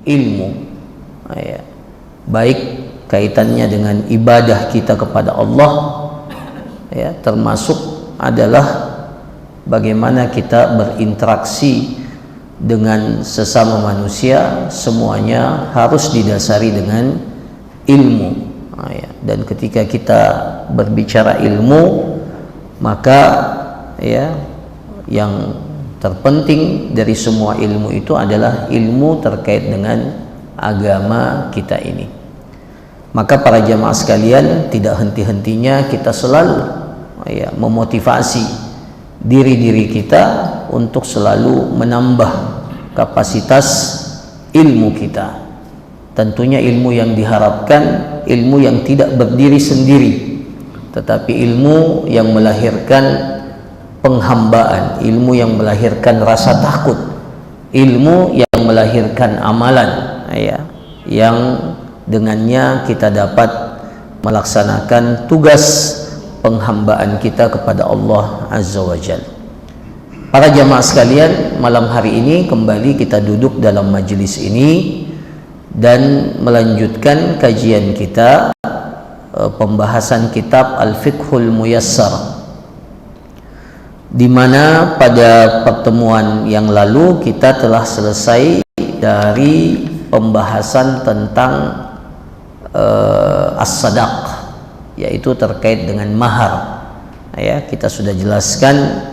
ilmu, ya, baik kaitannya dengan ibadah kita kepada Allah, ya, termasuk adalah bagaimana kita berinteraksi dengan sesama manusia. Semuanya harus didasari dengan ilmu, ya. Dan ketika kita berbicara ilmu, maka ya, yang terpenting dari semua ilmu itu adalah ilmu terkait dengan agama kita ini. Maka para jamaah sekalian, tidak henti-hentinya kita selalu ya, memotivasi diri-diri kita untuk selalu menambah kapasitas ilmu kita. Tentunya ilmu yang diharapkan ilmu yang tidak berdiri sendiri, tetapi ilmu yang melahirkan penghambaan, ilmu yang melahirkan rasa takut, ilmu yang melahirkan amalan, ya, yang dengannya kita dapat melaksanakan tugas penghambaan kita kepada Allah Azza wa Jalla. Para jamaah sekalian, malam hari ini kembali kita duduk dalam majelis ini dan melanjutkan kajian kita, pembahasan kitab Al-Fiqhul Muyassar, di mana pada pertemuan yang lalu kita telah selesai dari pembahasan tentang as-sadaq, yaitu terkait dengan mahar. Ya, kita sudah jelaskan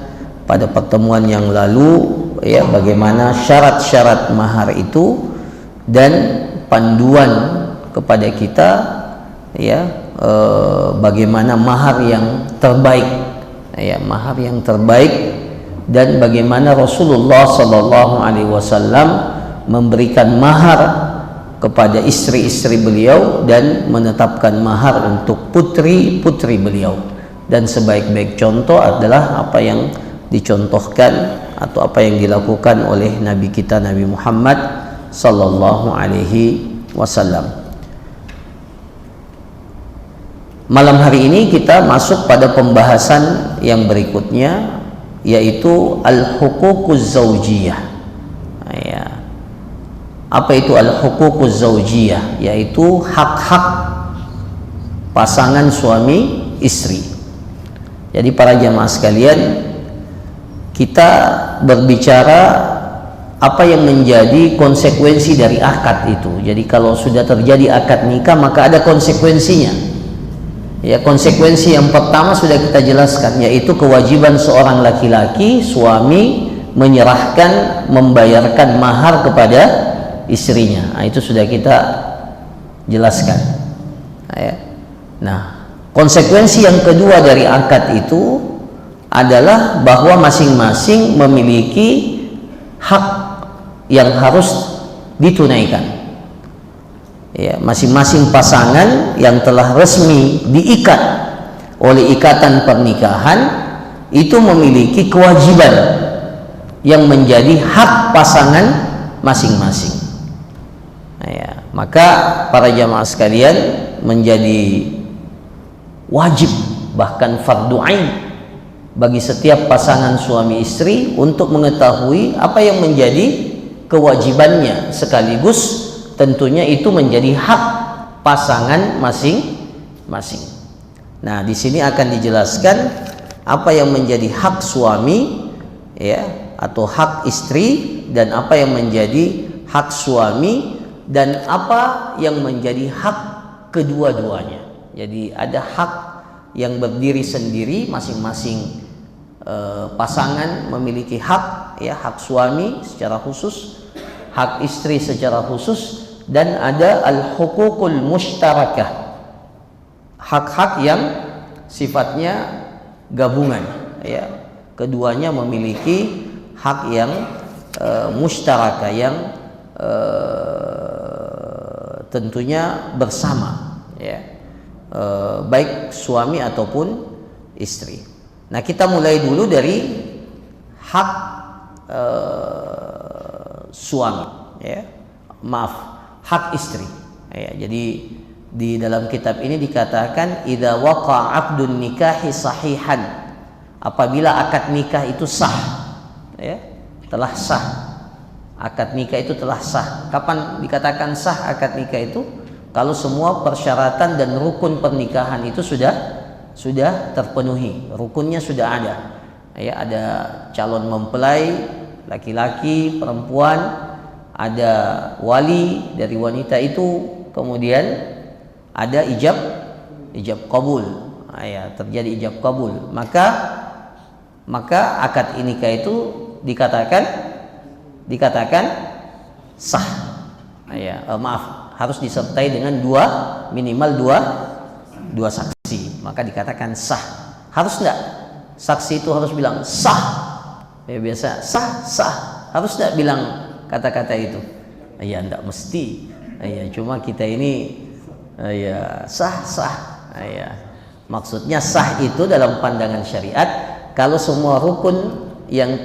pada pertemuan yang lalu, ya, bagaimana syarat-syarat mahar itu dan panduan kepada kita, ya, bagaimana mahar yang terbaik, ya, mahar yang terbaik, dan bagaimana Rasulullah Sallallahu Alaihi Wasallam memberikan mahar kepada istri-istri beliau dan menetapkan mahar untuk putri-putri beliau. Dan sebaik-baik contoh adalah apa yang dicontohkan atau apa yang dilakukan oleh Nabi kita Nabi Muhammad Sallallahu Alaihi Wasallam. Malam hari ini kita masuk pada pembahasan yang berikutnya, yaitu al-huququz zaujiyah. Ya. Apa itu al-huququz zaujiyah? Yaitu hak-hak pasangan suami istri. Jadi para jamaah sekalian, kita berbicara apa yang menjadi konsekuensi dari akad itu. Jadi kalau sudah terjadi akad nikah, maka ada konsekuensinya. Ya, konsekuensi yang pertama sudah kita jelaskan, yaitu kewajiban seorang laki-laki, suami, menyerahkan, membayarkan mahar kepada istrinya. Nah, itu sudah kita jelaskan. Nah, konsekuensi yang kedua dari akad itu adalah bahwa masing-masing memiliki hak yang harus ditunaikan. Ya, masing-masing pasangan yang telah resmi diikat oleh ikatan pernikahan itu memiliki kewajiban yang menjadi hak pasangan masing-masing. Ya, maka para jamaah sekalian, menjadi wajib, bahkan fardu ain bagi setiap pasangan suami istri untuk mengetahui apa yang menjadi kewajibannya, sekaligus tentunya itu menjadi hak pasangan masing-masing. Nah, di sini akan dijelaskan apa yang menjadi hak suami, ya, atau hak istri, dan apa yang menjadi hak suami, dan apa yang menjadi hak kedua-duanya. Jadi ada hak yang berdiri sendiri, masing-masing pasangan memiliki hak, ya, hak suami secara khusus, hak istri secara khusus, dan ada al-huququl mushtarakah, hak-hak yang sifatnya gabungan, ya, keduanya memiliki hak yang mushtarakah, yang tentunya bersama, ya, baik suami ataupun istri. Nah, kita mulai dulu dari hak suami, ya, maaf, hak istri. Ya, jadi di dalam kitab ini dikatakan idza waqa'a 'aqdun nikahi sahihan, apabila akad nikah itu sah, ya, telah sah, akad nikah itu telah sah. Kapan dikatakan sah akad nikah itu? Kalau semua persyaratan dan rukun pernikahan itu sudah terpenuhi, rukunnya sudah ada. Ya, ada calon mempelai, laki-laki, perempuan, ada wali dari wanita itu, kemudian ada ijab kabul. Ya, terjadi ijab kabul. Maka akad nikah itu dikatakan sah. Ya, maaf, harus disertai dengan minimal dua saksi, maka dikatakan sah. Harus enggak saksi itu harus bilang sah? Ya, biasa sah, harus enggak bilang kata-kata itu? Ya, enggak mesti. Ya, cuma kita ini ya sah. Ya, maksudnya sah itu dalam pandangan syariat kalau semua rukun yang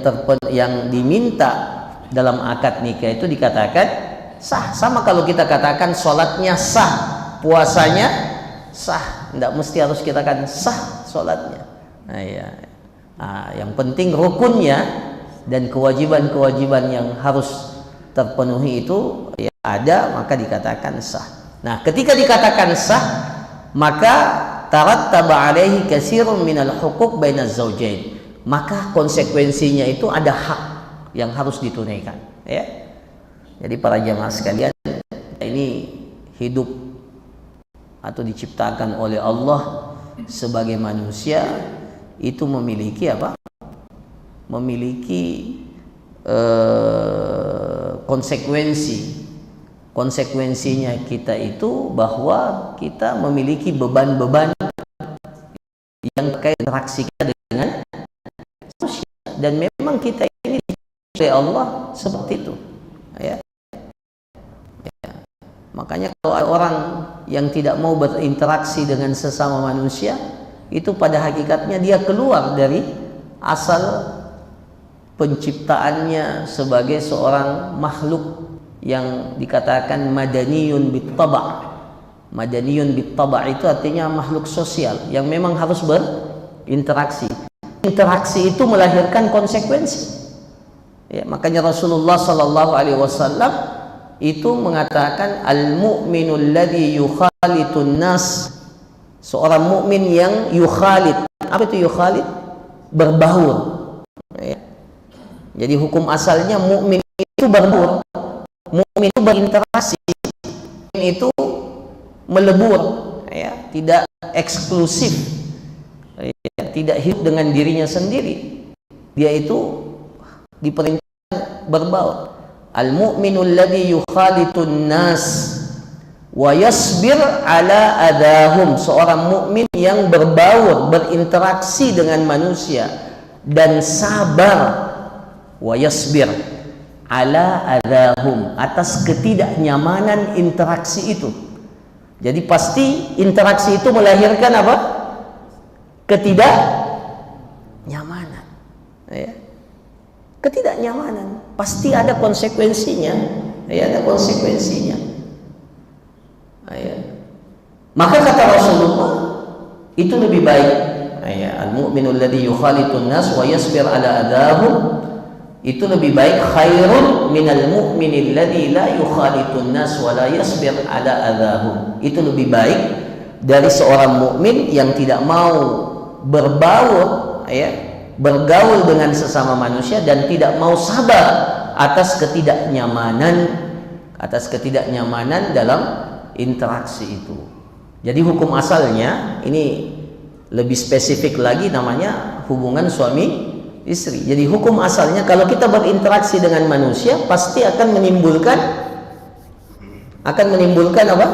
diminta dalam akad nikah itu dikatakan sah. Sama kalau kita katakan sholatnya sah, puasanya sah, tidak mesti harus kita katakan sah sholatnya. Yang penting rukunnya dan kewajiban-kewajiban yang harus terpenuhi itu ya ada, maka dikatakan sah. Nah, ketika dikatakan sah, maka tarattaba alaihi katsirun minal huquq bainaz zaujain, maka konsekuensinya itu ada hak yang harus ditunaikan, ya. Jadi para jamaah sekalian, ini hidup atau diciptakan oleh Allah sebagai manusia itu memiliki apa? Memiliki konsekuensi. Konsekuensinya kita itu bahwa kita memiliki beban-beban yang terkait interaksi kita dengan manusia, dan memang kita ini oleh Allah seperti itu, ya. Makanya kalau ada orang yang tidak mau berinteraksi dengan sesama manusia, itu pada hakikatnya dia keluar dari asal penciptaannya sebagai seorang makhluk yang dikatakan madaniyun bittaba'. Madaniyun bittaba' itu artinya makhluk sosial yang memang harus berinteraksi. Interaksi itu melahirkan konsekuensi. Ya, makanya Rasulullah sallallahu alaihi wasallam itu mengatakan al-mu'minul ladzi yukhalitun nas, seorang mukmin yang yukhalit. Apa itu yukhalit? Berbaur. Ya. Jadi hukum asalnya mukmin itu berbaur, mukmin itu berinteraksi, mukmin itu melebur, ya, tidak eksklusif, ya, tidak hidup dengan dirinya sendiri. Dia itu diperintahkan berbaur. Al-mu'minul ladzi yukhalitun nas wa yasbir ala adahum, seorang mukmin yang berbaur, berinteraksi dengan manusia dan sabar, wa yasbir ala adahum, atas ketidaknyamanan interaksi itu. Jadi pasti interaksi itu melahirkan apa? Ketidaknyamanan, ya. Ketidaknyamanan pasti ada konsekuensinya, ya, ada konsekuensinya, ya. Maka kata Rasulullah itu lebih baik, ya, al-mu'minul ladzi yukhalitun nas wa yasbir ala adahum, itu lebih baik khairun minal mu'minil ladzi la yukhalitun nas wa la yasbir ala adahum. Itu lebih baik dari seorang mukmin yang tidak mau berbaur, ya, bergaul dengan sesama manusia dan tidak mau sabar atas ketidaknyamanan dalam interaksi itu. Jadi hukum asalnya ini lebih spesifik lagi, namanya hubungan suami istri. Jadi hukum asalnya kalau kita berinteraksi dengan manusia pasti akan menimbulkan apa?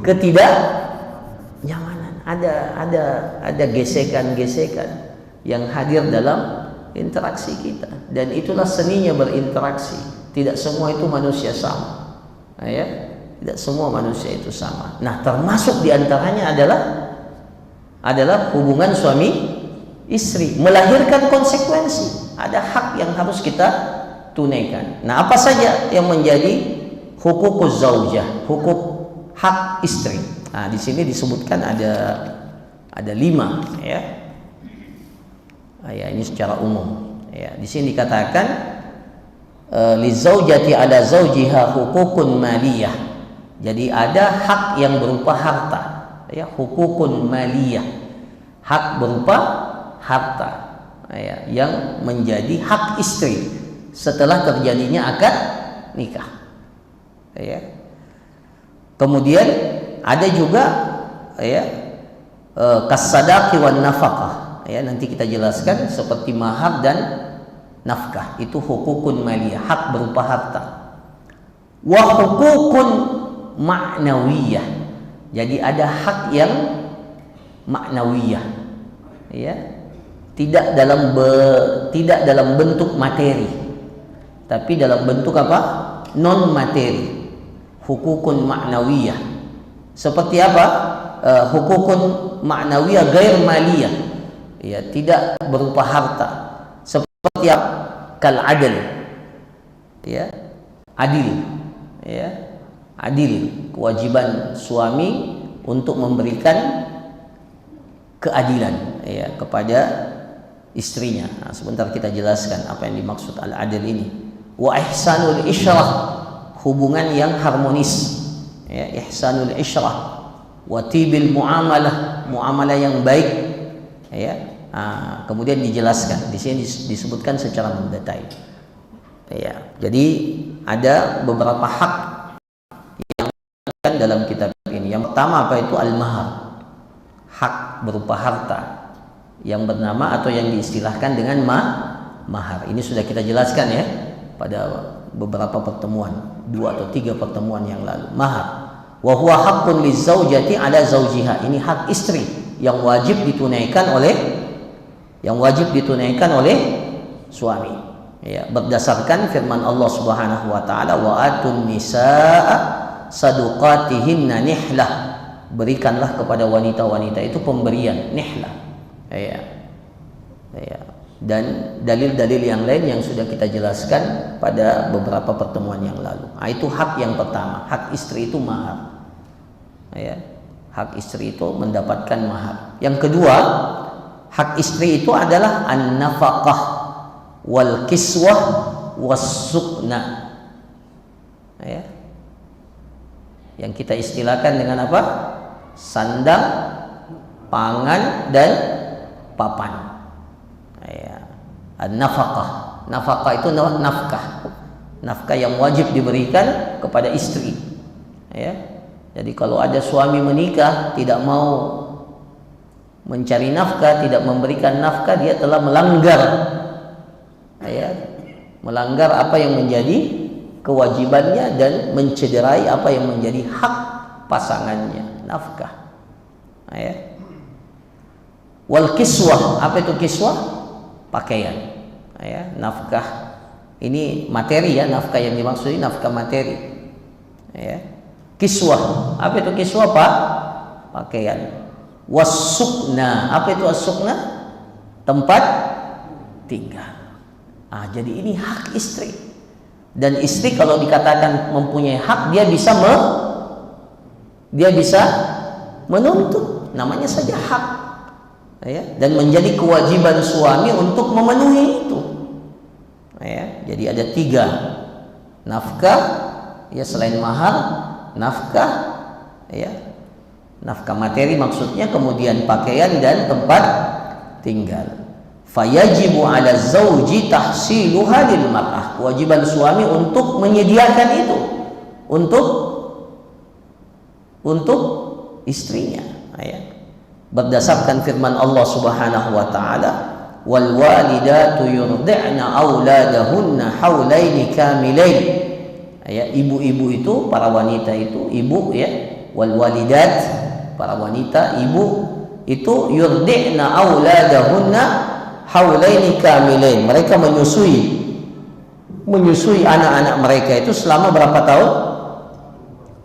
Ketidaknyamanan. Ada gesekan-gesekan yang hadir dalam interaksi kita, dan itulah seninya berinteraksi. Tidak semua itu manusia sama, ya. Tidak semua manusia itu sama. Nah, termasuk diantaranya adalah hubungan suami istri, melahirkan konsekuensi. Ada hak yang harus kita tunaikan. Nah, apa saja yang menjadi hukukuz zaujah, hak istri? Nah, di sini disebutkan ada 5, ya. Ya, ini secara umum. Ya, di sini dikatakan lizaujati ala zaujiha hukukun maliyah. Jadi ada hak yang berupa harta, ya, hukukun maliyah, hak berupa harta, ya, yang menjadi hak istri setelah terjadinya akad nikah, ya. Kemudian ada juga, ya, kasadaqi wan nafaqah, ya, nanti kita jelaskan seperti mahar dan nafkah, itu hukukun maliyah, hak berupa harta. Wa hukukun ma'nawiyah, jadi ada hak yang ma'nawiyah, ya, tidak dalam bentuk materi, tapi dalam bentuk apa? Non materi. Hukukun ma'nawiyah seperti apa? Hukukun ma'nawiyah gair maliyah, ya, tidak berupa harta, seperti kal adil, ya, adil, ya, adil, kewajiban suami untuk memberikan keadilan, ya, kepada istrinya. Nah, sebentar kita jelaskan apa yang dimaksud al adil ini. Wa ihsanul isyrah, hubungan yang harmonis, ya, ihsanul isyrah. Wa tibil muamalah, muamalah yang baik, ya. Nah, kemudian dijelaskan di sini, disebutkan secara mendetail, ya. Jadi ada beberapa hak yang dalam kitab ini. Yang pertama apa itu? Al-mahar, hak berupa harta yang bernama atau yang diistilahkan dengan mahar. Ini sudah kita jelaskan, ya, pada beberapa pertemuan, 2 atau 3 pertemuan yang lalu. Mahar wa huwa haqqun lizaujati ala zaujiha, ini hak istri yang wajib ditunaikan oleh suami, ya, berdasarkan firman Allah Subhanahu wa taala, wa atun nisaa saduqatihinna nihlah, berikanlah kepada wanita-wanita itu pemberian nihlah, ya, ya. Dan dalil-dalil yang lain yang sudah kita jelaskan pada beberapa pertemuan yang lalu. Nah, itu hak yang pertama, hak istri itu mahar, ya, hak istri itu mendapatkan mahar. Yang kedua, hak istri itu adalah an-nafaqah wal kiswah was sukna, ya, yang kita istilahkan dengan apa? Sandang, pangan, dan papan, ya. An-nafaqah, nafaqah itu nafkah yang wajib diberikan kepada istri, ya. Jadi kalau ada suami menikah tidak mau mencari nafkah, tidak memberikan nafkah, dia telah melanggar, ya, melanggar apa yang menjadi kewajibannya dan mencederai apa yang menjadi hak pasangannya, nafkah, ya. Wal kiswah, apa itu kiswah? Pakaian, ya, nafkah ini materi, ya, nafkah yang dimaksud ini nafkah materi, ya. Kiswah, apa itu kiswah, Pak? Pakaian. Wasukna, apa itu asukna? Tempat tinggal. Ah, jadi ini hak istri. Dan istri kalau dikatakan mempunyai hak, dia bisa menuntut, namanya saja hak, ya, dan menjadi kewajiban suami untuk memenuhi itu, ya. Jadi ada 3 nafkah, ya, selain mahar, nafkah, ya, nafkah materi maksudnya, kemudian pakaian dan tempat tinggal. Fayajibu ala zauji tahsiluha lil mar'ah, kewajiban suami untuk menyediakan itu untuk istrinya, ya. Berdasarkan firman Allah Subhanahu wa taala, wal walidatu yurdi'na auladahunna haulaini kamilain, ya, ibu-ibu itu, para wanita itu, ibu, ya, wal walidat, para wanita, ibu itu, yurdi'na auladahunna haulaini kamilain, mereka menyusui anak-anak mereka itu selama berapa tahun?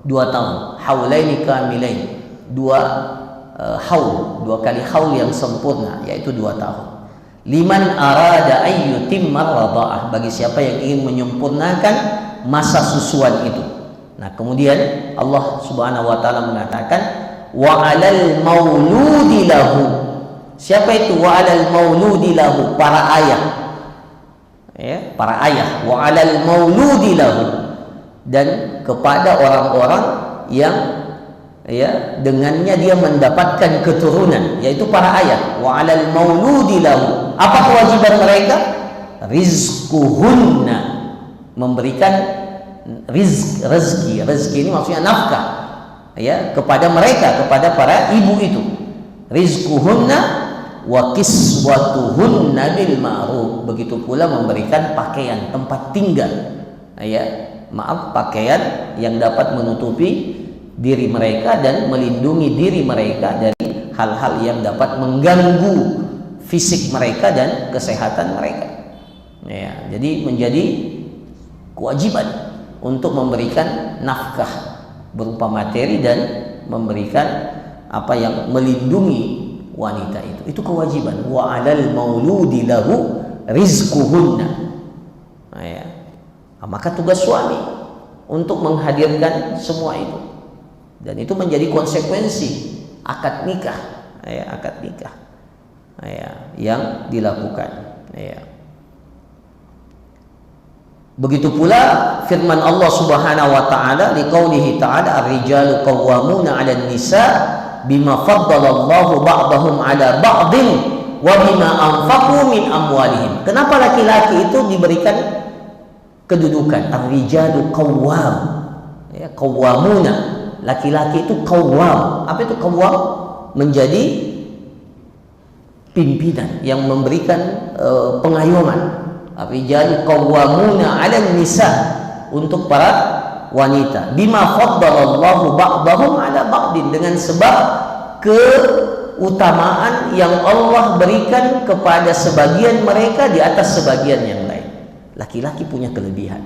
2 tahun. Haulaini kamilain, 2 kali haul yang sempurna, yaitu 2 tahun. Liman arada ayyutimma radha'ah, bagi siapa yang ingin menyempurnakan masa susuan itu. Nah, kemudian Allah Subhanahu wa taala mengatakan, wa 'alal mauludi lahu. Siapa itu wa 'alal mauludi lahu? Para ayah, ya, para ayah, wa 'alal mauludi lahu, dan kepada orang-orang yang ya dengannya dia mendapatkan keturunan, yaitu para ayah. Wa 'alal mauludi lahu, apa kewajiban mereka? Rizquhunna, memberikan rezeki ini maksudnya nafkah ya kepada mereka, kepada para ibu itu. Rizquhunna wa kiswatuhunna bil ma'ruf, begitu pula memberikan pakaian, tempat tinggal ya, pakaian yang dapat menutupi diri mereka dan melindungi diri mereka dari hal-hal yang dapat mengganggu fisik mereka dan kesehatan mereka ya. Jadi menjadi kewajiban untuk memberikan nafkah berupa materi dan memberikan apa yang melindungi wanita itu kewajiban. Wa 'alal mauludi lahu rizquhunna ya. Maka tugas suami untuk menghadirkan semua itu, dan itu menjadi konsekuensi akad nikah ya, akad nikah ya, yang dilakukan ya. Begitu pula firman Allah Subhanahu wa taala di qaulihi ta'ala, ar-rijalu qawwamuna 'alan nisa bima faddalallahu ba'dahum 'ala ba'din wa bima anfaqu min amwalihim. Kenapa laki-laki itu diberikan kedudukan ar-rijalu qawwam ya, qawwamuna, laki-laki itu qawwam. Apa itu qawwam? Menjadi pimpinan yang memberikan pengayoman. Ar-rijalu qawwamuna 'alan nisa, untuk para wanita. Bima faddalallahu ba'dahum 'ala ba'din, dengan sebab keutamaan yang Allah berikan kepada sebagian mereka di atas sebagian yang lain. Laki-laki punya kelebihan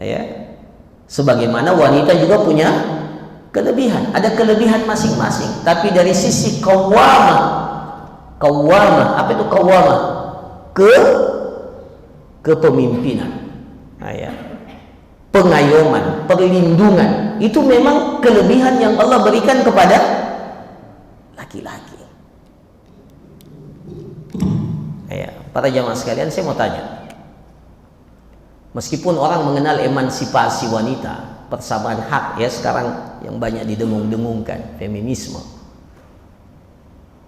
ya, sebagaimana wanita juga punya kelebihan. Ada kelebihan masing-masing, tapi dari sisi qawwamah, apa itu qawwamah? Kepemimpinan ya, pengayoman, perlindungan, itu memang kelebihan yang Allah berikan kepada laki-laki ya. Para jamaah sekalian, saya mau tanya, meskipun orang mengenal emansipasi wanita, persamaan hak ya, sekarang yang banyak didengung-dengungkan feminisme,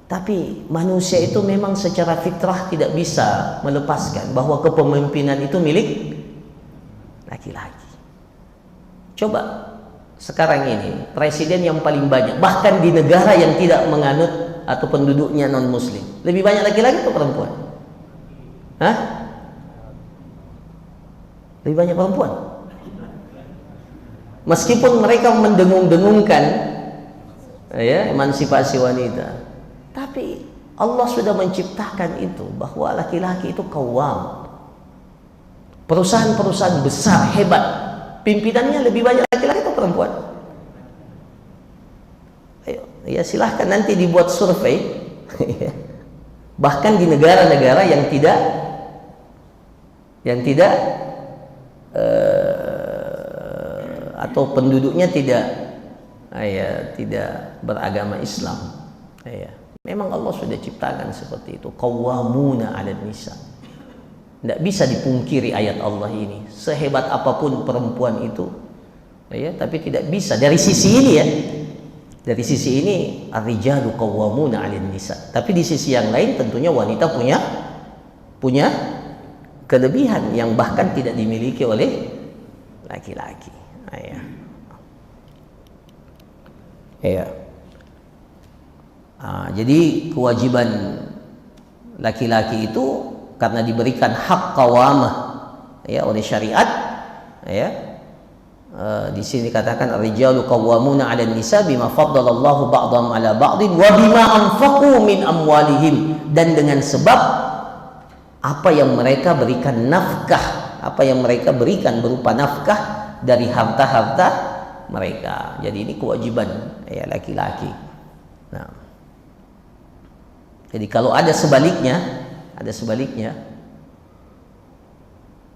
tapi manusia itu memang secara fitrah tidak bisa melepaskan bahwa kepemimpinan itu milik laki-laki. Coba sekarang ini presiden yang paling banyak, bahkan di negara yang tidak menganut atau penduduknya non muslim, lebih banyak laki-laki atau perempuan? Hah? Lebih banyak perempuan. Meskipun mereka mendengung-dengungkan ya emansipasi wanita, tapi Allah sudah menciptakan itu, bahwa laki-laki itu qawwam. Perusahaan-perusahaan besar hebat, pimpinannya lebih banyak laki-laki atau perempuan? Ayo, ya silahkan nanti dibuat survei. Bahkan di negara-negara yang tidak atau penduduknya tidak beragama Islam ya. Memang Allah sudah ciptakan seperti itu, qawwamuna 'alan nisa. Tidak bisa dipungkiri ayat Allah ini, sehebat apapun perempuan itu ya, tapi tidak bisa dari sisi ini ya, dari sisi ini ar-rijalu qawwamuna 'alan nisa. Tapi di sisi yang lain tentunya wanita punya kelebihan yang bahkan tidak dimiliki oleh laki-laki ya. Ya. Jadi kewajiban laki-laki itu karena diberikan hak qawamah ya oleh syariat ya. Di sini dikatakan ar-rijalu qawwamuna 'alan nisa bima faddalallahu ba'dahum 'ala ba'din wa bima anfaqu min amwalihim, dan dengan sebab apa yang mereka berikan nafkah, apa yang mereka berikan berupa nafkah dari harta-harta mereka. Jadi ini kewajiban ya laki-laki. Nah, jadi kalau ada sebaliknya,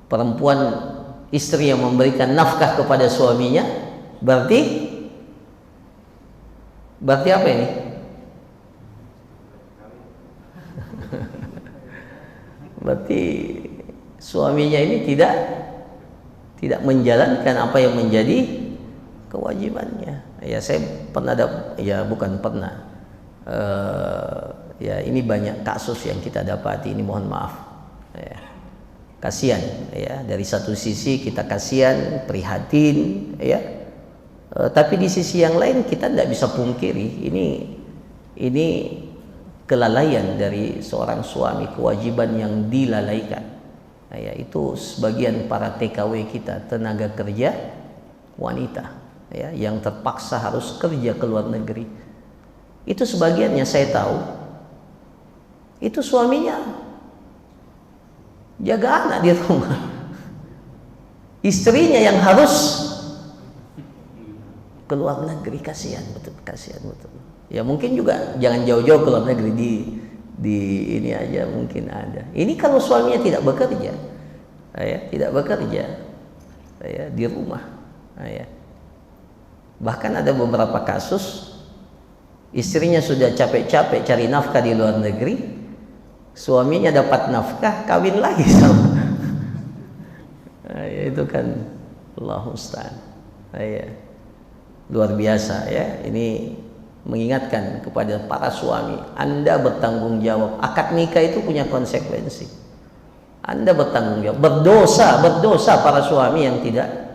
perempuan, istri yang memberikan nafkah kepada suaminya, berarti apa ini? Berarti suaminya ini tidak menjalankan apa yang menjadi kewajibannya. Ya, saya pernah ya bukan pernah. Ya, ini banyak kasus yang kita dapati, ini mohon maaf. Ya. Kasihan ya, dari satu sisi kita kasihan, prihatin ya. Tapi di sisi yang lain kita tidak bisa pungkiri ini kelalaian dari seorang suami, kewajiban yang dilalaikan. Ya, itu sebagian para TKW kita, tenaga kerja wanita ya, yang terpaksa harus kerja ke luar negeri. Itu sebagiannya saya tahu itu suaminya jaga anak di rumah, istrinya yang harus ke luar negeri. Kasihan betul, kasihan betul. Ya mungkin juga jangan jauh-jauh ke luar negeri, di ini aja mungkin ada. Ini kalau suaminya tidak bekerja, ya, tidak bekerja, ya, di rumah, ya. Bahkan ada beberapa kasus istrinya sudah capek-capek cari nafkah di luar negeri, suaminya dapat nafkah, kawin lagi sama. Ya, itu kan Allahu musta'an. Ya, luar biasa ya. Ini mengingatkan kepada para suami, Anda bertanggung jawab. Akad nikah itu punya konsekuensi. Anda bertanggung jawab. Berdosa para suami yang tidak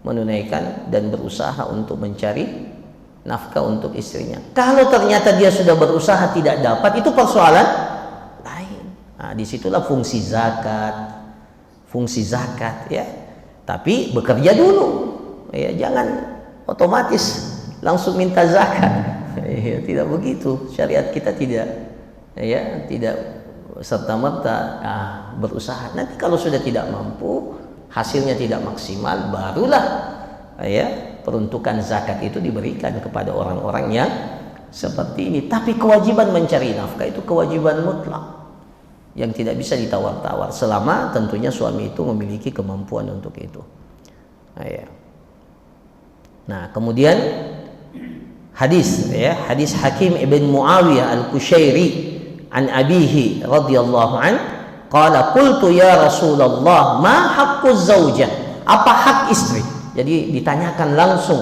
menunaikan dan berusaha untuk mencari nafkah untuk istrinya. Kalau ternyata dia sudah berusaha tidak dapat, itu persoalan lain. Nah, disitulah fungsi zakat ya. Tapi bekerja dulu ya, jangan otomatis langsung minta zakat. Ya, tidak begitu. Syariat kita tidak serta-merta berusaha. Nanti kalau sudah tidak mampu, hasilnya tidak maksimal, barulah ya peruntukan zakat itu diberikan kepada orang-orang yang seperti ini. Tapi kewajiban mencari nafkah itu kewajiban mutlak yang tidak bisa ditawar-tawar, selama tentunya suami itu memiliki kemampuan untuk itu. Nah, kemudian hadis Hakim ibn Muawiyah al-Kushairi an abihi radhiyallahu an qala qultu ya Rasulullah ma haqquz zaujah, apa hak istri? Jadi ditanyakan langsung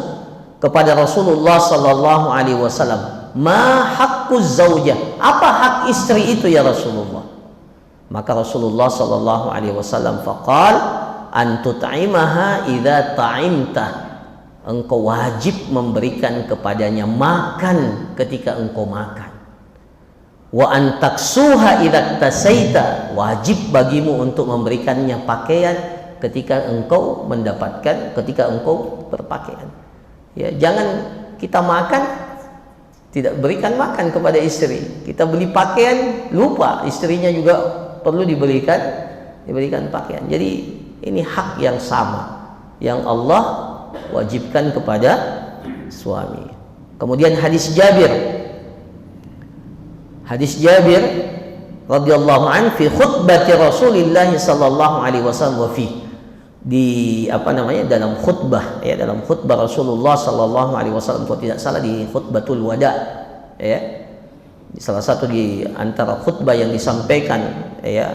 kepada Rasulullah sallallahu alaihi wasallam, ma haqquz zaujah, apa hak istri itu ya Rasulullah? Maka Rasulullah sallallahu alaihi wasallam faqal an tut'imaha idza ta'imta, engkau wajib memberikan kepadanya makan ketika engkau makan. Wa an taksuha idza tasaita, wajib bagimu untuk memberikannya pakaian ketika engkau berpakaian. Ya, jangan kita makan tidak berikan makan kepada istri. Kita beli pakaian lupa istrinya juga perlu diberikan pakaian. Jadi ini hak yang sama yang Allah wajibkan kepada suami. Kemudian hadis Jabir radhiyallahu an fi khutbati Rasulillah sallallahu alaihi wasallam, wa fi dalam khutbah Rasulullah sallallahu alaihi wasallam, kalau tidak salah di khutbatul wada ya, salah satu di antara khutbah yang disampaikan ya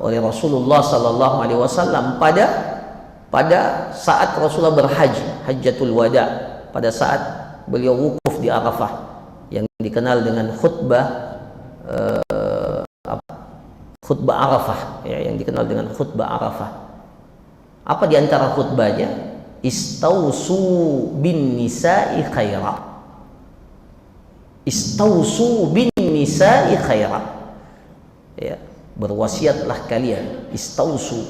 oleh Rasulullah sallallahu alaihi wasallam pada saat Rasulullah berhaji, hajjatul wada, pada saat beliau wukuf di Arafah, yang dikenal dengan khutbah Arafah ya, yang dikenal dengan khutbah Arafah. Apa di antara khutbahnya? Istausu bin nisa'i khaira. Istausu bin nisa'i khaira. Ya, berwasiatlah kalian. Istausu,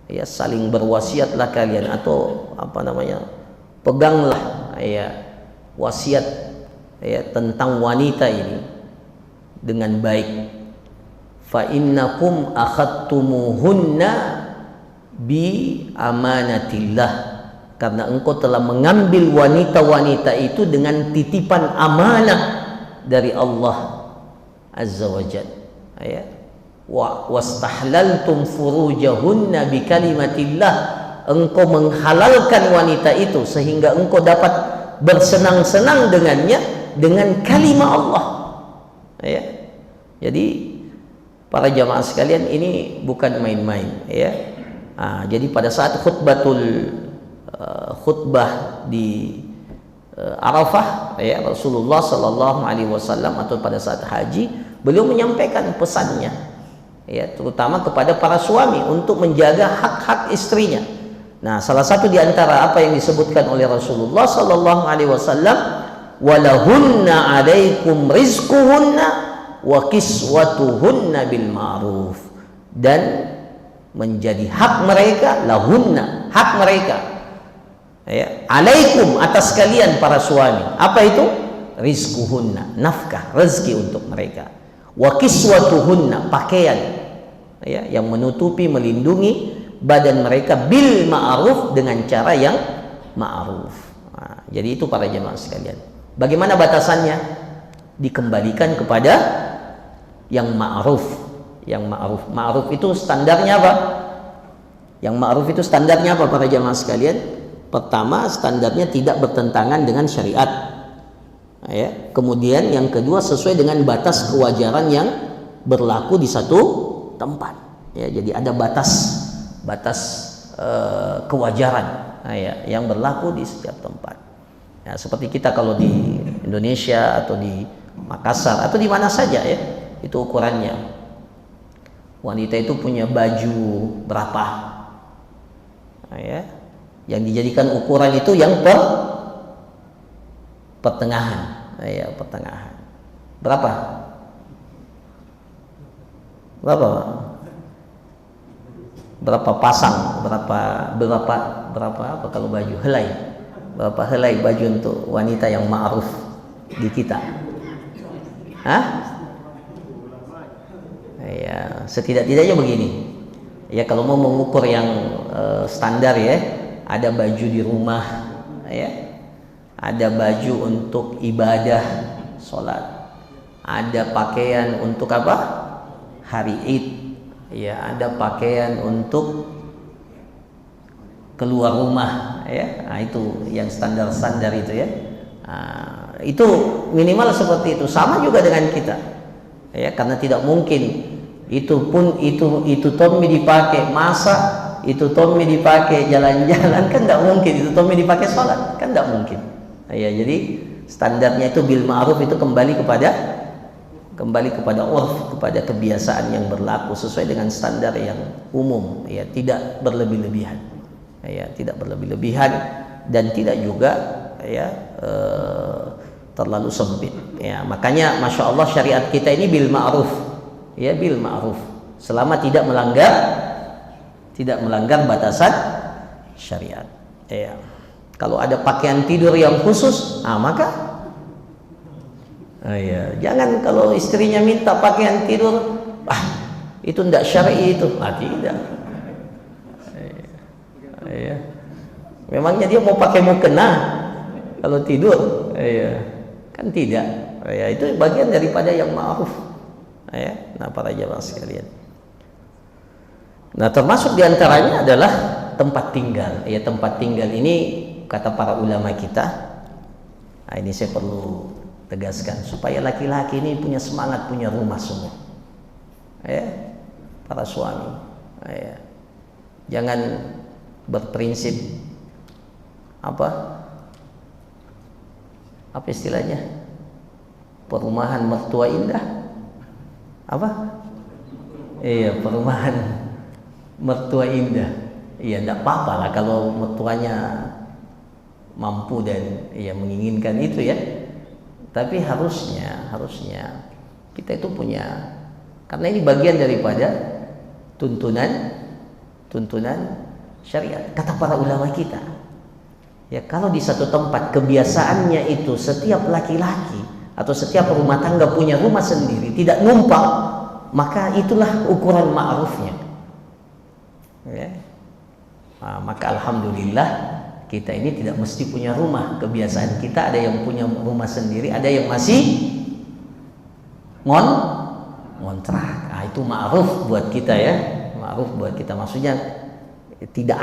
ya, saling berwasiatlah kalian, atau peganglah ya wasiat ya tentang wanita ini dengan baik. Fa innakum akhadtumuhunna bi amanatillah, karena engkau telah mengambil wanita-wanita itu dengan titipan amanah dari Allah azza wajalla ya. Wastahlaltum furujahunna bi kalimatillah, engkau menghalalkan wanita itu sehingga engkau dapat bersenang-senang dengannya dengan kalimat Allah ya. Jadi para jamaah sekalian, ini bukan main-main ya. Jadi pada saat khutbah di Arafah ya, Rasulullah Sallallahu Alaihi Wasallam, atau pada saat haji, beliau menyampaikan pesannya ya, terutama kepada para suami untuk menjaga hak-hak istrinya. Nah, salah satu di antara apa yang disebutkan oleh Rasulullah Sallallahu Alaihi Wasallam, walahunna alaikum rizquhunna wa kiswatuhunna bil ma'ruf, dan menjadi hak mereka, lahunna, hak mereka ya, alaikum, atas kalian para suami, apa itu? Rizquhunna, nafkah, rezeki untuk mereka, wa kiswatuhunna, pakaian ya, yang menutupi, melindungi badan mereka, bil ma'ruf, dengan cara yang ma'ruf. Jadi itu para jemaah sekalian. Bagaimana batasannya? Dikembalikan kepada yang ma'ruf. Yang ma'ruf, ma'ruf itu standarnya apa? Yang ma'ruf itu standarnya apa para jemaah sekalian? Pertama, standarnya tidak bertentangan dengan syariat ya. Kemudian yang kedua, sesuai dengan batas kewajaran yang berlaku di satu tempat ya. Jadi ada batas kewajaran ya, yang berlaku di setiap tempat ya. Seperti kita kalau di Indonesia atau di Makassar atau di mana saja ya, itu ukurannya. Wanita itu punya baju berapa ya, yang dijadikan ukuran itu yang pertengahan ya, pertengahan. Berapa pasang, berapa apa kalau baju helai, berapa helai baju untuk wanita yang ma'ruf di kita? Ya, setidak-tidaknya begini ya, kalau mau mengukur yang standar ya, ada baju di rumah ya, ada baju untuk ibadah sholat, ada pakaian untuk apa, hari Id ya, ada pakaian untuk keluar rumah ya. Itu yang standar-standar itu ya. Itu minimal seperti itu. Sama juga dengan kita ya, karena tidak mungkin itu Tommy dipakai masak, itu Tommy dipakai jalan-jalan, kan tidak mungkin. Itu Tommy dipakai sholat, kan tidak mungkin ya. Jadi standarnya itu bil ma'ruf, itu kembali kepada urf, kepada kebiasaan yang berlaku sesuai dengan standar yang umum ya, tidak berlebih-lebihan ya, tidak berlebih-lebihan, dan tidak juga ya terlalu sempit ya. Makanya masya Allah syariat kita ini bil ma'ruf ya, bil ma'ruf, selama tidak melanggar batasan syariat ya. Kalau ada pakaian tidur yang khusus, maka ya, jangan kalau istrinya minta pakaian tidur, itu tidak syar'i itu, tidak ya. Memangnya dia mau pakai mukena kalau tidur ya, kan tidak ya. Itu bagian daripada yang ma'ruf ya. Nah para jamaah sekalian, nah termasuk diantaranya adalah tempat tinggal ya. Tempat tinggal ini kata para ulama kita, ini saya perlu tegaskan supaya laki-laki ini punya semangat, punya rumah semua ya. Para suami ya, jangan berprinsip apa istilahnya, perumahan mertua indah, perumahan mertua indah. Iya, tidak apa-apa lah kalau mertuanya mampu dan menginginkan itu ya. Tapi harusnya kita itu punya, karena ini bagian daripada tuntunan syariat. Kata para ulama kita ya, kalau di satu tempat kebiasaannya itu setiap laki-laki atau setiap rumah tangga punya rumah sendiri, tidak numpang, maka itulah ukuran ma'rufnya ya. Maka alhamdulillah kita ini tidak mesti punya rumah. Kebiasaan kita ada yang punya rumah sendiri, ada yang masih ngontrak. Itu ma'ruf buat kita ya, ma'ruf buat kita. Maksudnya tidak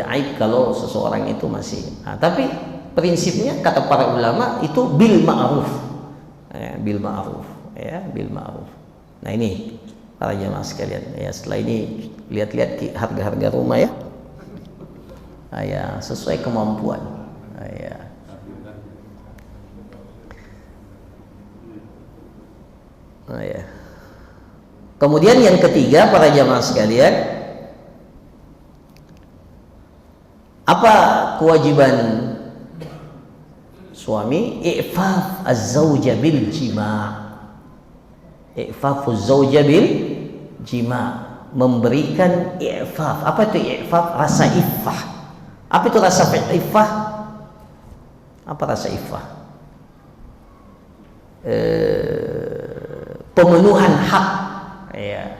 aib kalau seseorang itu masih. Tapi prinsipnya kata para ulama itu bil ma'ruf ya, bil ma'ruf ya, bil ma'ruf. Nah ini para jamaah sekalian. Ya, setelah ini lihat-lihat harga-harga rumah ya. Ya, sesuai kemampuan. Ya. Ya. Kemudian yang ketiga para jamaah sekalian, apa kewajiban suami? I'faf az-zawja bil jima'. I'fafuz zawja bil jima', memberikan i'faf. Apa itu i'faf? Rasa iffah. Apa itu rasa iffah? Apa rasa iffah? Pemenuhan hak, ya,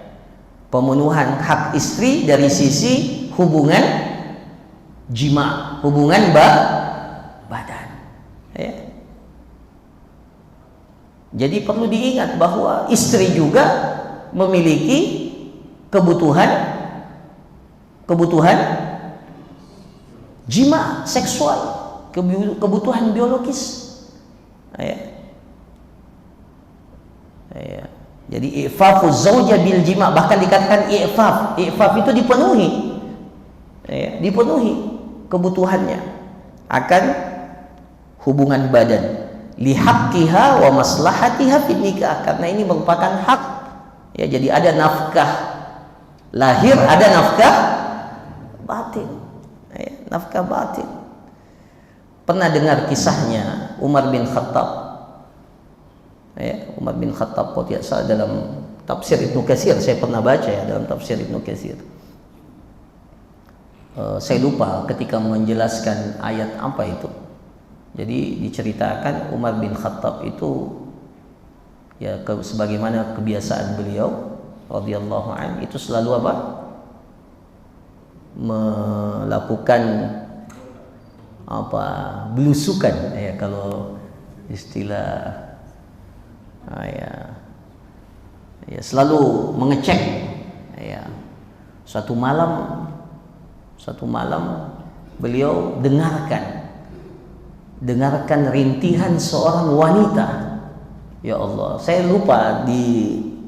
pemenuhan hak istri dari sisi hubungan jima, hubungan badan, ya. Jadi perlu diingat bahwa istri juga memiliki kebutuhan jima, seksual, kebutuhan biologis, ya. Ya. Jadi i'fafuz zawja bil jima', bahkan dikatakan i'faf itu dipenuhi, ya, dipenuhi kebutuhannya akan hubungan badan, lihaqqiha wa maslahatiha fid nikah, karena ini merupakan hak, ya. Jadi ada nafkah lahir, ada nafkah batin, ya, nafkah batin. Pernah dengar kisahnya Umar bin Khattab, ya, Umar bin Khattab qotiyasa dalam tafsir Ibnu Katsir, saya pernah baca ya dalam tafsir Ibnu Katsir. Saya lupa ketika menjelaskan ayat apa itu. Jadi diceritakan Umar bin Khattab itu, ya, sebagaimana kebiasaan beliau radhiyallahu an, itu selalu apa? Melakukan apa? Belusukan, ya, kalau istilah, ya, selalu mengecek, ya. Suatu malam beliau dengarkan rintihan seorang wanita. Ya Allah, saya lupa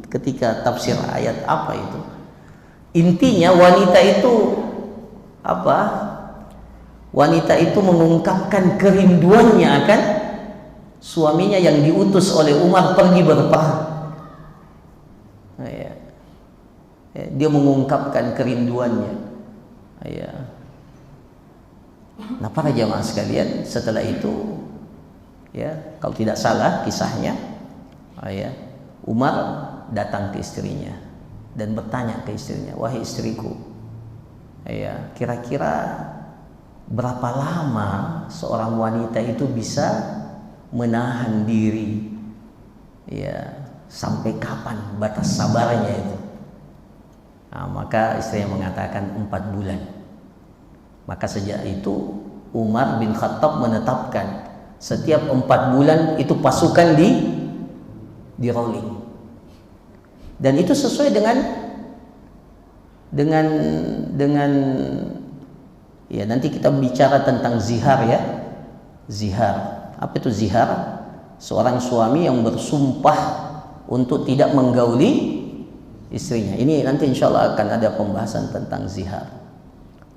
ketika tafsir ayat apa itu. Intinya wanita itu apa? Wanita itu mengungkapkan kerinduannya akan suaminya yang diutus oleh Umar pergi berperang. Ya. Dia mengungkapkan kerinduannya. Ya. Nah, para jamaah sekalian, setelah itu, ya, kalau tidak salah kisahnya, ya, Umar datang ke istrinya dan bertanya ke istrinya, wahai istriku, ya, kira-kira berapa lama seorang wanita itu bisa menahan diri, ya, sampai kapan batas sabarnya itu? Nah, maka istrinya mengatakan 4 bulan. Maka sejak itu Umar bin Khattab menetapkan setiap 4 bulan itu pasukan di rolling, dan itu sesuai dengan ya, nanti kita bicara tentang zihar, ya. Zihar, apa itu zihar? Seorang suami yang bersumpah untuk tidak menggauli istrinya. Ini nanti insya Allah akan ada pembahasan tentang zihar.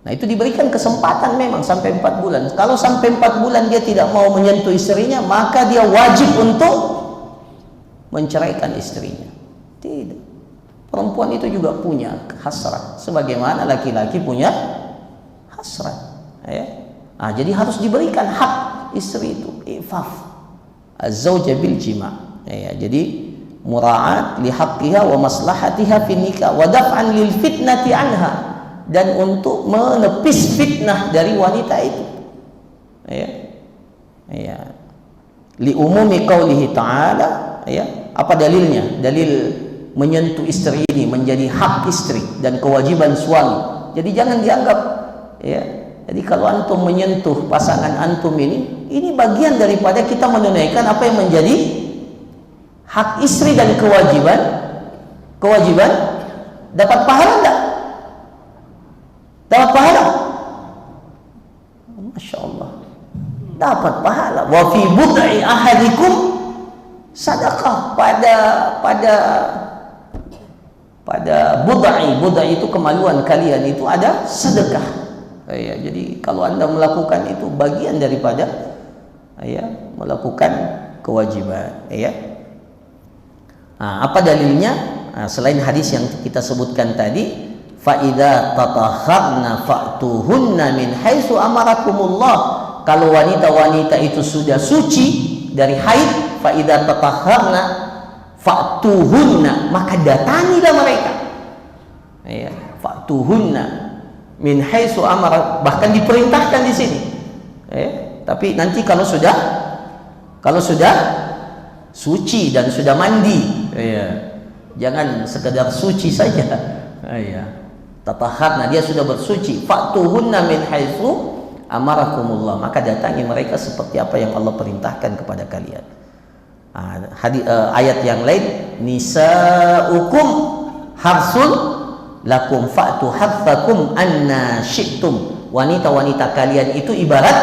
Nah, itu diberikan kesempatan memang sampai 4 bulan. Kalau sampai 4 bulan dia tidak mau menyentuh istrinya, maka dia wajib untuk menceraikan istrinya. Tidak. Perempuan itu juga punya hasrat, sebagaimana laki-laki punya hasrat, ya. Nah, jadi harus diberikan hak istri itu, ifaf az-zawja bil jima', ya. Jadi mura'at li haqqiha wa maslahatiha fi nikah wa daf'an lil fitnati anha, dan untuk menepis fitnah dari wanita itu, ya. Ya. Li umumi qaulihi ta'ala, ya. Apa dalilnya? Dalil menyentuh istri ini menjadi hak istri dan kewajiban suami. Jadi jangan dianggap, ya. Jadi kalau antum menyentuh pasangan antum ini bagian daripada kita menunaikan apa yang menjadi hak istri dan kewajiban dapat pahala enggak? Dapat pahala? Masya Allah, dapat pahala. Wa fi bud'i ahadikum sadaqah, pada pada budai itu kemaluan kalian itu ada sedekah. Ya, jadi kalau Anda melakukan itu bagian daripada ya, melakukan kewajiban ya. Nah, apa dalilnya? Nah, selain hadis yang kita sebutkan tadi, fa idza tatahharna fa'tuhunna min haitsu amarakumullah. Kalau wanita-wanita itu sudah suci dari haid, fa idza tatahharna fa'tuhunna, maka datangilah mereka. Ya, fa'tuhunna min haitsu amara, bahkan diperintahkan di sini. Ya, tapi nanti kalau sudah suci dan sudah mandi, ya, jangan sekedar suci saja. Ya, tatahharna, dia sudah bersuci. Fa'tuhunna min haitsu amarakumullah, maka datangi mereka seperti apa yang Allah perintahkan kepada kalian. Ayat yang lain, nisaukum harsul lakum fa'tu harthakum anna syi'tum. Wanita-wanita kalian itu ibarat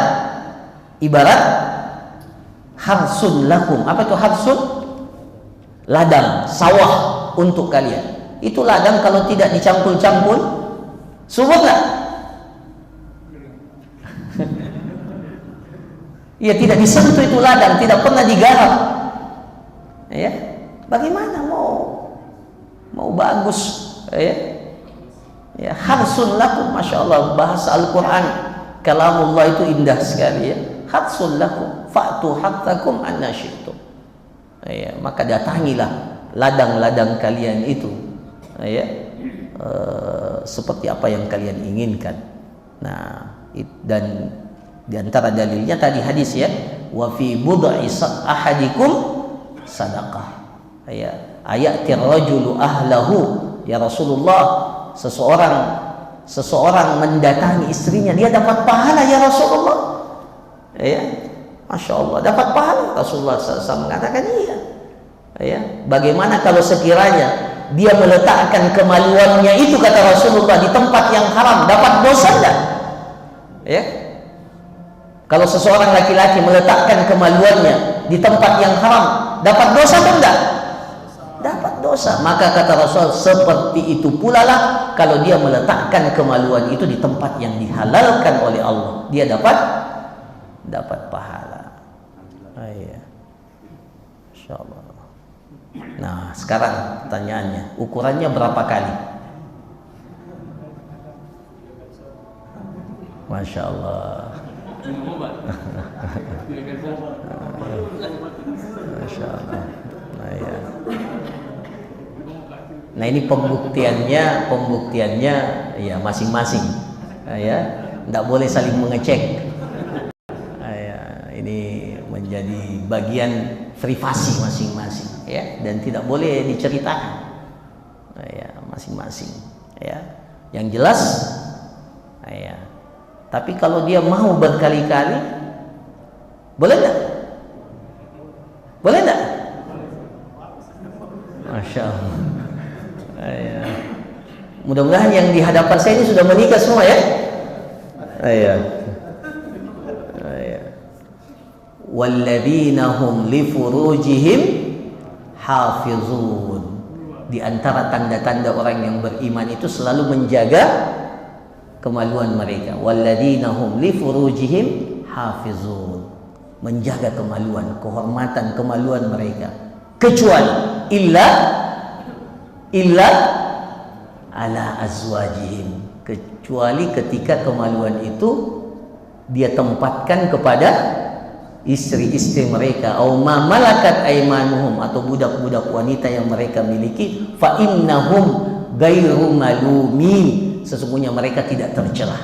harsun lakum. Apa itu harsun? Ladang, sawah untuk kalian. Itu ladang kalau tidak dicampur-campur subur nggak? Ya, tidak disentuh itu ladang, tidak pernah digarap. Ya, bagaimana mau bagus? Ya, harsun lakum, masya Allah, bahasa Al-Quran, kalamullah itu indah sekali ya. Harsun lakum, fa'tu hattakum anna syi'tum. Ya, maka datangilah ladang-ladang kalian itu, ya, seperti apa yang kalian inginkan. Nah, dan di antara dalilnya tadi hadis ya, wa fi bud'i ahadikum sadaqah. Ya, ayatir rajulu ahlahu, ya Rasulullah, seseorang mendatangi istrinya, dia dapat pahala ya Rasulullah. Ya, masya Allah, dapat pahala. Rasulullah SAW mengatakan iya. Ya, bagaimana kalau sekiranya dia meletakkan kemaluannya itu, kata Rasulullah, di tempat yang haram, dapat dosa enggak? Ya, kalau seseorang laki-laki meletakkan kemaluannya di tempat yang haram, dapat dosa atau enggak? Dapat dosa. Maka kata Rasul, seperti itu pula lah kalau dia meletakkan kemaluan itu di tempat yang dihalalkan oleh Allah, dia dapat pahala. Iya, insyaallah. Nah, sekarang pertanyaannya, ukurannya berapa kali? Masya Allah. Masya Allah. Nah, ya. Nah, ini pembuktiannya ya masing-masing. Ya, tidak boleh saling mengecek. Ya, ini menjadi bagian privasi masing-masing ya, dan tidak boleh diceritakan. Ya, masing-masing ya. Yang jelas ya. Tapi kalau dia mau berkali-kali, boleh enggak? Boleh enggak? Masya Allah. Ya. Mudah-mudahan yang di hadapan saya ini sudah menikah semua ya. Ya. Ya. Walladzina hum li furujihim hafizun. Di antara tanda-tanda orang yang beriman itu selalu menjaga kemaluan mereka. Walladzina hum li furujihim hafizun, menjaga kemaluan, kehormatan kemaluan mereka, kecuali illa ala azwajihim, kecuali ketika kemaluan itu dia tempatkan kepada istri-istri mereka, au ma malakat aymanuhum, atau budak-budak wanita yang mereka miliki, fa innahum ghairu malumin, sesungguhnya mereka tidak tercelah.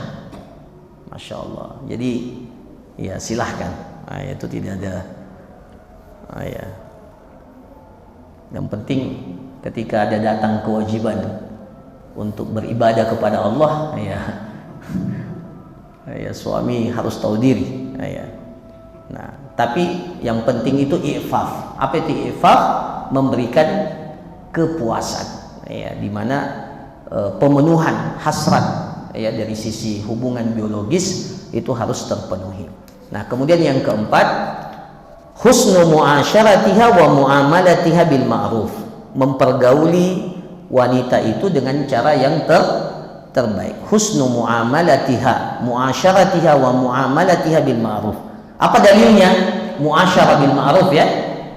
Masya Allah. Jadi ya silahkan, itu tidak ada ya. Yang penting ketika ada datang kewajiban untuk beribadah kepada Allah, ya suami harus tahu diri. Ya. Nah, tapi yang penting itu i'faf. Apa itu i'faf? Memberikan kepuasan, ya, di mana pemenuhan hasrat ya dari sisi hubungan biologis itu harus terpenuhi. Nah, kemudian yang keempat, husnu muasyaratiha wa muamalatiha bil ma'ruf, mempergauli wanita itu dengan cara yang terbaik. Husnu muamalatiha, muasyaratiha wa muamalatiha bil ma'ruf. Apa dalilnya? Muasyarah bil ma'ruf ya,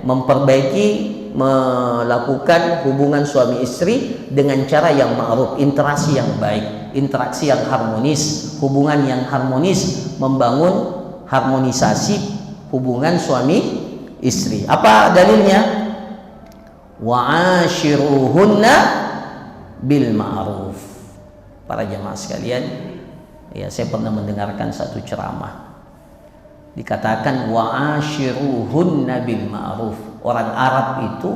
memperbaiki, melakukan hubungan suami istri dengan cara yang ma'ruf, interaksi yang baik, interaksi yang harmonis, hubungan yang harmonis, membangun harmonisasi hubungan suami istri. Apa dalilnya? Wa'ashiruhunna bil ma'ruf. Para jamaah sekalian, ya, saya pernah mendengarkan satu ceramah. Dikatakan wa'ashiruhunna bil ma'ruf. Orang Arab itu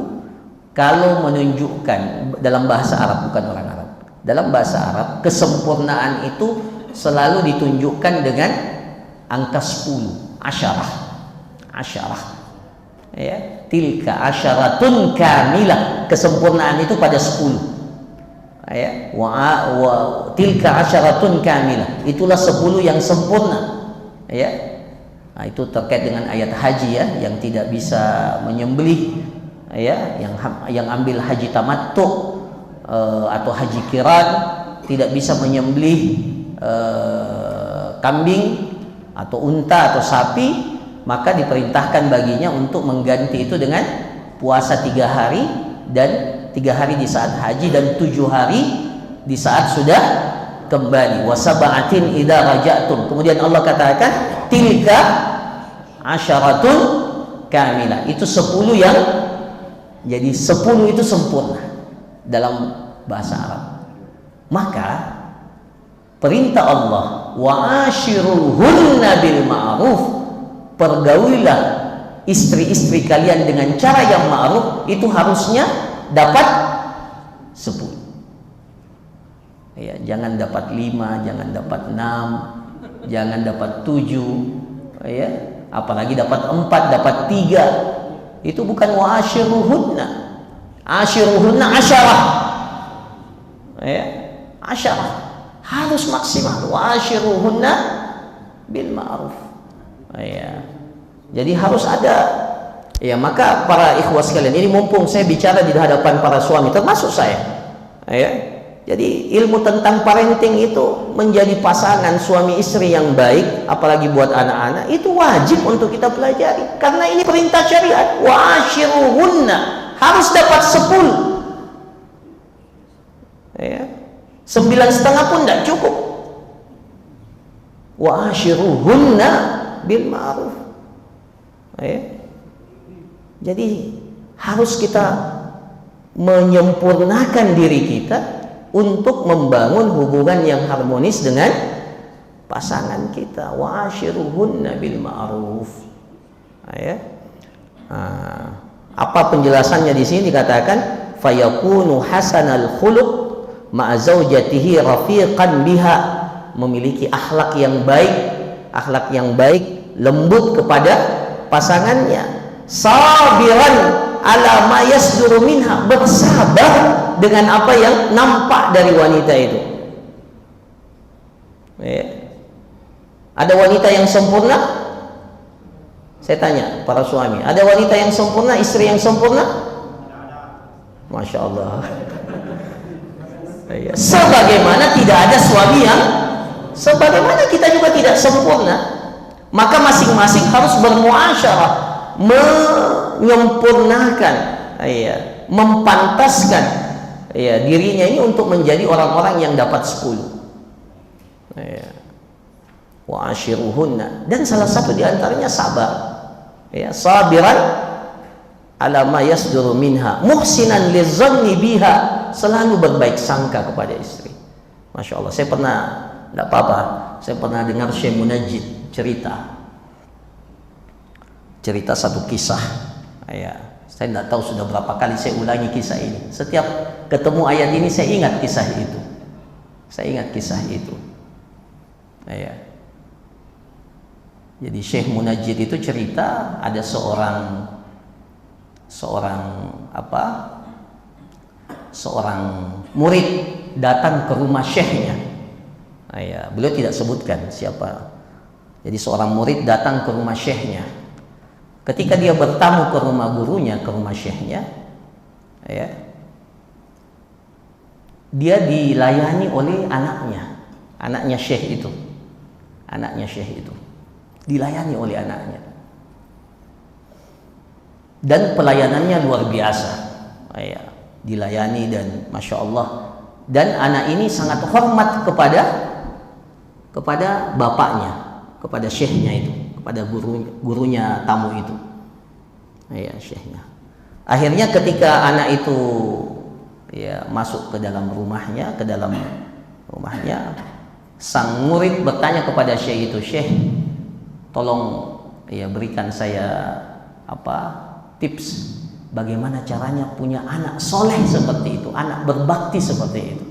kalau menunjukkan, dalam bahasa Arab, bukan orang Arab, dalam bahasa Arab kesempurnaan itu selalu ditunjukkan dengan angka 10, asyarah, ya, tilka asyaratun kamilah, kesempurnaan itu pada 10, ya, tilka asyaratun kamilah, itulah 10 yang sempurna, ya. Nah, itu terkait dengan ayat haji ya, yang tidak bisa menyembelih ya, yang ambil haji tamattu atau haji kiran tidak bisa menyembelih kambing atau unta atau sapi, maka diperintahkan baginya untuk mengganti itu dengan puasa 3 hari, dan 3 hari di saat haji dan 7 hari di saat sudah kembali. Wasaba'atin idza raja'tum. Kemudian Allah katakan tilka asyaratun kamilah. Itu 10 yang, jadi 10 itu sempurna dalam bahasa Arab. Maka perintah Allah wa'ashiruhunna bil ma'ruf, pergaulilah istri-istri kalian dengan cara yang ma'ruf, itu harusnya dapat 10. Ya, jangan dapat 5, jangan dapat 6, jangan dapat 7, ya, apalagi dapat 4, dapat 3. Itu bukan wa'ashiruhunna. Ashiruhunna asyarah. Ya, asyarah. Harus maksimal. Wa'ashiruhunna bil ma'ruf. Ya. Jadi harus ada. Ya, maka para ikhwah sekalian, ini mumpung saya bicara di hadapan para suami, termasuk saya. Ya. Jadi ilmu tentang parenting itu, menjadi pasangan suami istri yang baik, apalagi buat anak-anak, itu wajib untuk kita pelajari. Karena ini perintah syariat. Wa'ashiruhunna, harus dapat 10. Ya. 9,5 pun tidak cukup. Wa'ashiruhunna bil ma'ruf. Ya. Jadi harus kita menyempurnakan diri kita untuk membangun hubungan yang harmonis dengan pasangan kita. Wa'ashiruhunna bil ma'ruf. Ya. Apa penjelasannya di sini? Dikatakan fayakunu hasanal khuluq ma'a zaujatihi rafiqan biha, memiliki akhlak yang baik, lembut kepada pasangannya, sabiran ala ma yasduru minha, bersabar dengan apa yang nampak dari wanita itu. Ya. Ada wanita yang sempurna? Saya tanya para suami, ada wanita yang sempurna, istri yang sempurna? Masya Allah. Ya. Sebagaimana tidak ada suami yang, sebagaimana kita juga tidak sempurna, maka masing-masing harus bermuasyarah, menyempurnakan, ya, mempantaskan, ya, dirinya ini untuk menjadi orang-orang yang dapat 10. Ya. Wa'ashiruhunna, dan salah satu diantaranya sabar, ya, sabiran ala ma yasduru minha muhsinan lizzanni biha, selalu berbaik sangka kepada istri. Masya Allah, saya pernah, tidak apa-apa, saya pernah dengar Syekh Munajjid cerita satu kisah. Ya, saya tidak tahu sudah berapa kali saya ulangi kisah ini. Setiap ketemu ayat ini saya ingat kisah itu. Ya. Jadi Syekh Munajjid itu cerita, ada seorang murid datang ke rumah syekhnya. Ya, beliau tidak sebutkan siapa. Jadi seorang murid datang ke rumah syekhnya. Ketika dia bertamu ke rumah gurunya, ke rumah syekhnya, ya, dia dilayani oleh anaknya Syekh itu. Dilayani oleh anaknya. Dan pelayanannya luar biasa. Ya, dilayani dan Masya Allah. Dan anak ini sangat hormat kepada bapaknya, kepada syekhnya itu, kepada gurunya tamu itu. Ya, syekhnya. Akhirnya ketika anak itu ya masuk ke dalam rumahnya, sang murid bertanya kepada syekh itu, "Syekh, tolong ya berikan saya tips bagaimana caranya punya anak soleh seperti itu, anak berbakti seperti itu.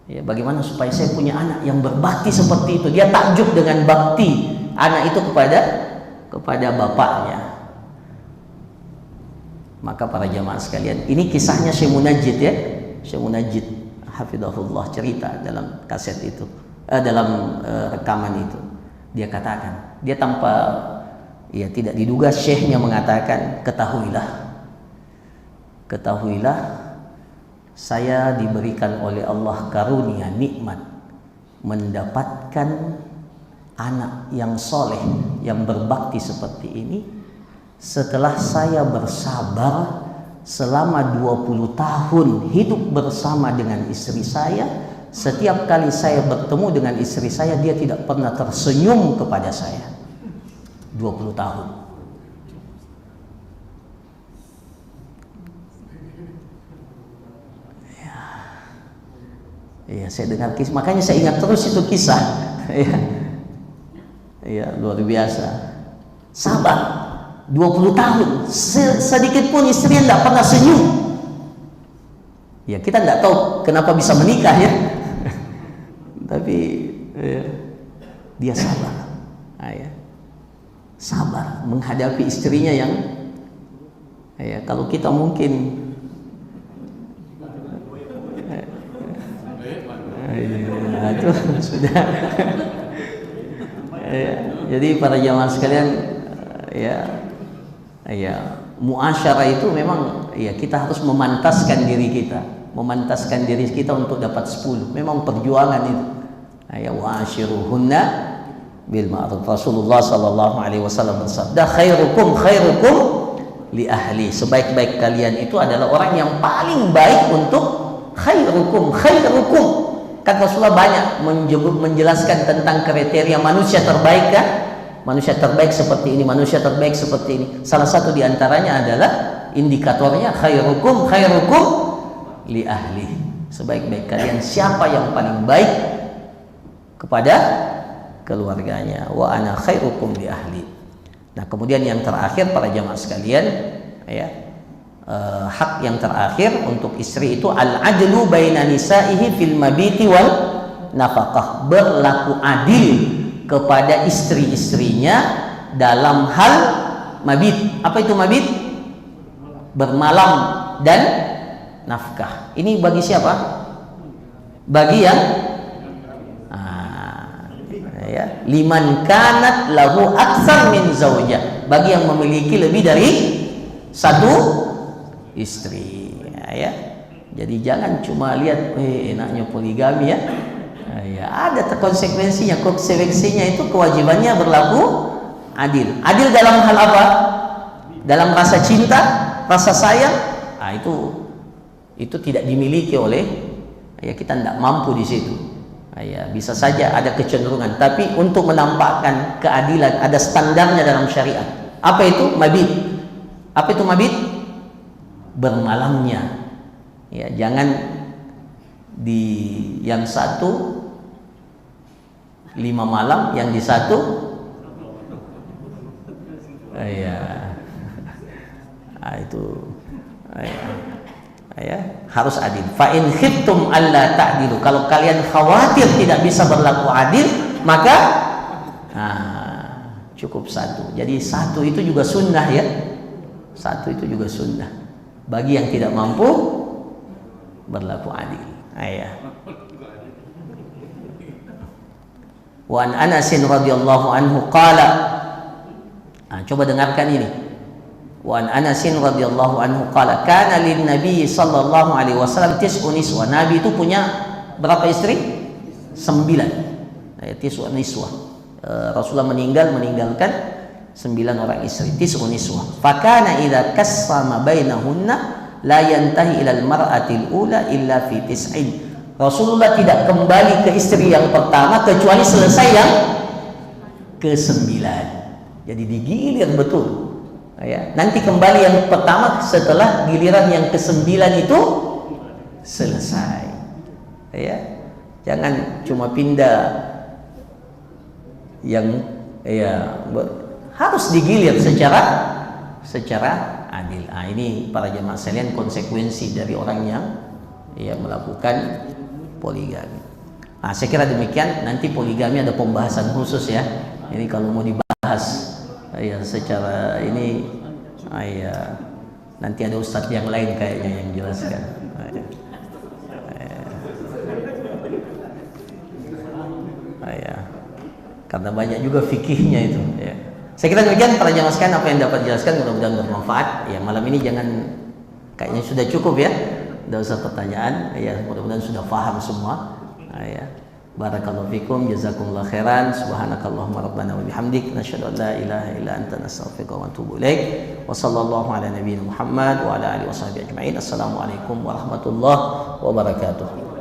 Ya, bagaimana supaya saya punya anak yang berbakti seperti itu?" Dia takjub dengan bakti anak itu kepada bapaknya. Maka para jamaah sekalian, ini kisahnya Syekh Munajjid ya. Syekh Munajjid hafizahullah cerita dalam kaset itu, dalam rekaman itu. Dia katakan, dia tanpa tidak diduga syekhnya mengatakan, ketahuilah saya diberikan oleh Allah karunia nikmat mendapatkan anak yang soleh, yang berbakti seperti ini setelah saya bersabar selama 20 tahun hidup bersama dengan istri saya. Setiap kali saya bertemu dengan istri saya, dia tidak pernah tersenyum kepada saya. 20 tahun. Ya, saya dengar kisah, makanya saya ingat terus itu kisah. Ya, luar biasa. Sabar 20 tahun, sedikit pun istrinya tidak pernah senyum. Ya, kita tidak tahu kenapa bisa menikah ya. Tapi dia sabar. Sabar menghadapi istrinya yang kalau kita mungkin itu sudah. Jadi para jamaah sekalian, muasyarah itu memang kita harus memantaskan diri kita untuk dapat 10. Memang perjuangan itu. Wa ashiruhunna bil ma'ruf. Rasulullah sallallahu alaihi wasallam bersabda, khairukum li ahli. Sebaik-baik kalian itu adalah orang yang paling baik untuk khairukum. Kan Rasulullah banyak menjelaskan tentang kriteria manusia terbaik kan? Manusia terbaik seperti ini, manusia terbaik seperti ini. Salah satu diantaranya adalah indikatornya khairukum li ahli. Sebaik-baik kalian siapa yang paling baik kepada keluarganya. Wa ana khairukum li ahli. Nah, kemudian yang terakhir para jamaah sekalian, hak yang terakhir untuk istri itu al-adlu baina nisaihi fil mabiti wal nafaqah. Berlaku adil kepada istri-istrinya dalam hal mabit. Apa itu mabit? Bermalam dan nafkah. Ini bagi siapa? Bagi yang liman kanat lahu aktsar min zaujah. Bagi yang memiliki lebih dari satu istri. Jadi jangan cuma lihat enaknya poligami ya. Ada konsekuensinya. Konsekuensinya itu kewajibannya berlaku adil. Adil dalam hal apa? Dalam rasa cinta, rasa sayang. Itu tidak dimiliki oleh kita tidak mampu di situ. Bisa saja ada kecenderungan, tapi untuk menampakkan keadilan ada standarnya dalam syariat. Apa itu mabit? Apa itu mabit? Bermalamnya. Jangan di yang satu 5 malam, yang di satu harus adil. Fa in khiftum alla ta'dilu, kalau kalian khawatir tidak bisa berlaku adil, maka cukup satu. Jadi satu itu juga sunnah ya. Satu itu juga sunnah bagi yang tidak mampu berlaku adil. Wa an Anas radhiyallahu anhu qala. Coba dengarkan ini. Wa an Anas radhiyallahu anhu qala kana lin nabi sallallahu alaihi wasallam tis'un niswa. Nabi itu punya berapa istri? 9. Tis'un niswa. Rasulullah meninggalkan 9 orang istri. Tis'un niswa. Fa kana idza qassama bainahunna la yantahi ila al-mar'ati al-ula illa fi tis'in. Rasulullah tidak kembali ke istri yang pertama kecuali selesai yang ke-9. Jadi digilir betul. Ya, nanti kembali yang pertama setelah giliran yang ke-9 itu selesai. Ya, jangan cuma pindah yang harus digilir secara adil. Ini para jemaah sekalian konsekuensi dari orang yang melakukan poligami. Saya kira demikian. Nanti poligami ada pembahasan khusus ya. Ini kalau mau dibahas secara ini nanti ada ustadz yang lain kayaknya yang jelaskan. Karena banyak juga fikihnya itu ya. Saya kira demikian para jamaah sekalian apa yang dapat dijelaskan, mudah-mudahan bermanfaat. Ya, malam ini jangan, kayaknya sudah cukup ya. Tidak usah pertanyaan ya, mudah-mudahan sudah paham semua. Ya. Barakallahu fikum, jazakumullah khairan, subhanakallahumma rabbana wa bihamdik, nasyhadu an la ilaha illa anta, nastaghfiruka wa natubu ilaik. Wa sallallahu ala nabiyyina Muhammad wa ala alihi washabihi ajmain. Assalamualaikum warahmatullahi wabarakatuh.